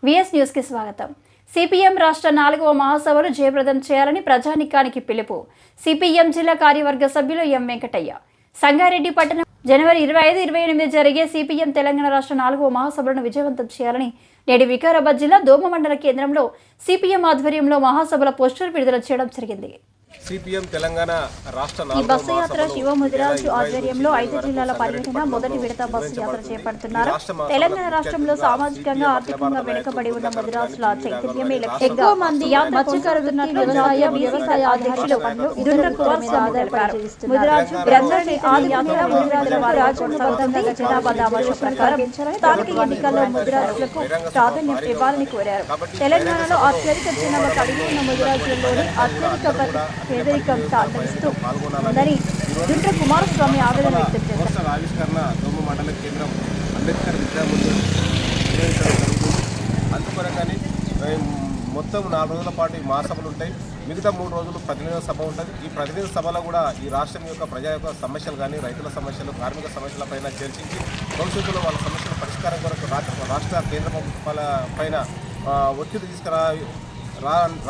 VS news కి స్వాగతం. CPM రాష్ట్ర 4వ మహాసభను జయప్రదం చేయాలని ప్రజానికానికి పిలుపు. సిపిఎం జిల్లా కార్యవర్గ సభ్యులు ఎం వెంకటయ్య. సంగారెడ్డి పట్టణం జనవరి 25, 28 జరిగే సిపిఎం తెలంగాణ రాష్ట్ర 4వ మహాసభలను విజయవంతం చేయాలని నేడు వికారాబాద్ జిల్లా దోమ మండల కేంద్రంలో సిపిఎం ఆధ్వర్యంలో మహాసభల పోస్టర్ విడుదల చేయడం జరిగింది. సిపిఎం తెలంగాణ రాష్ట్ర ఈ బస్సు యాత్ర శివ ముదిరాజు ఆధ్వర్యంలో 5 జిల్లాల పర్యటన మొదటి విడత బస్సు యాత్ర చేపడుతున్నారు. తెలంగాణ రాష్ట్రంలో సామాజికంగా ఆర్థికంగా వెనుకబడి ఉన్న ముదిరాజుల చైతన్యమే లక్ష్యంగా వ్యవసాయ అధ్యక్షులు దుండ్ర కుమార్ ఆధారపడారు. ముదిరాజు గ్రంథాన్ని ఆదియాత్ర ముదిరాజుల రాజ్యాంగబద్ధంగా జనాభా దామాషా ప్రకారం స్థానిక ఎన్నికల్లో ముదిరాజులకు ప్రాధాన్యం ఇవ్వాలని కోరారు. తెలంగాణలో అత్యధిక జనాభా కలిగి ఉన్న ముదిరాజులలోని అత్యధిక పేదరికం తాండవిస్తూ ఉందని దుండ్ర కుమారస్వామి ఆవేదన వ్యక్తం చేశారు. ఆవిష్కరణ దోమ మండల కేంద్రం అంబేద్కర్ విద్యామందిర్ నిర్వహించడం జరుగుతుంది. అందుపరంగానే మొత్తం 4 రోజుల పాటు ఈ మహాసభలు ఉంటాయి. మిగతా 3 రోజులు ప్రతినిధుల సభ ఉంటుంది. ఈ ప్రతినిధుల సభలో కూడా ఈ రాష్ట్రం యొక్క ప్రజా యొక్క సమస్యలు కానీ, రైతుల సమస్యలు, కార్మిక సమస్యలపైన చర్చించి భవిష్యత్తులో వాళ్ళ సమస్యల పరిష్కారం కొరకు రాష్ట్ర కేంద్ర ప్రభుత్వాల పైన ఒత్తిడి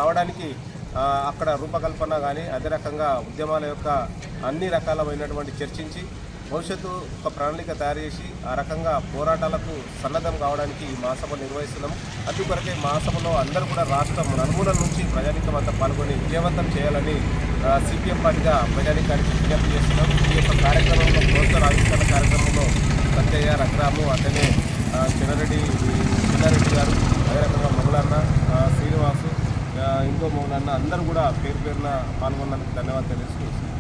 రావడానికి అక్కడ రూపకల్పన కానీ అదే రకంగా ఉద్యమాల యొక్క అన్ని రకాలమైనటువంటి చర్చించి భవిష్యత్తు ఒక ప్రణాళిక తయారు చేసి ఆ రకంగా పోరాటాలకు సన్నద్ధం కావడానికి ఈ మహాసభ నిర్వహిస్తున్నాము. అందుకొరకే మహాసభలో అందరూ కూడా రాష్ట్రం నలుమూలల నుంచి ప్రజానీకం అంతా పాల్గొని విజయవంతం చేయాలని సిపిఎం పార్టీగా ప్రజానీకానికి విజ్ఞప్తి చేస్తున్నాము. ఈ యొక్క కార్యక్రమంలో పోస్టర్ ఆవిష్కరణ కార్యక్రమంలో సత్యయ్య, రఘురాము, అతనే చిన్నారెడ్డి గారు, అదే రకంగా మొగలన్న, శ్రీనివాసు, ఇంకో మౌనన్న అందరూ కూడా పేరు పేరున పాల్గొన్నందుకు ధన్యవాదాలు తెలుసుకుంటున్నాను.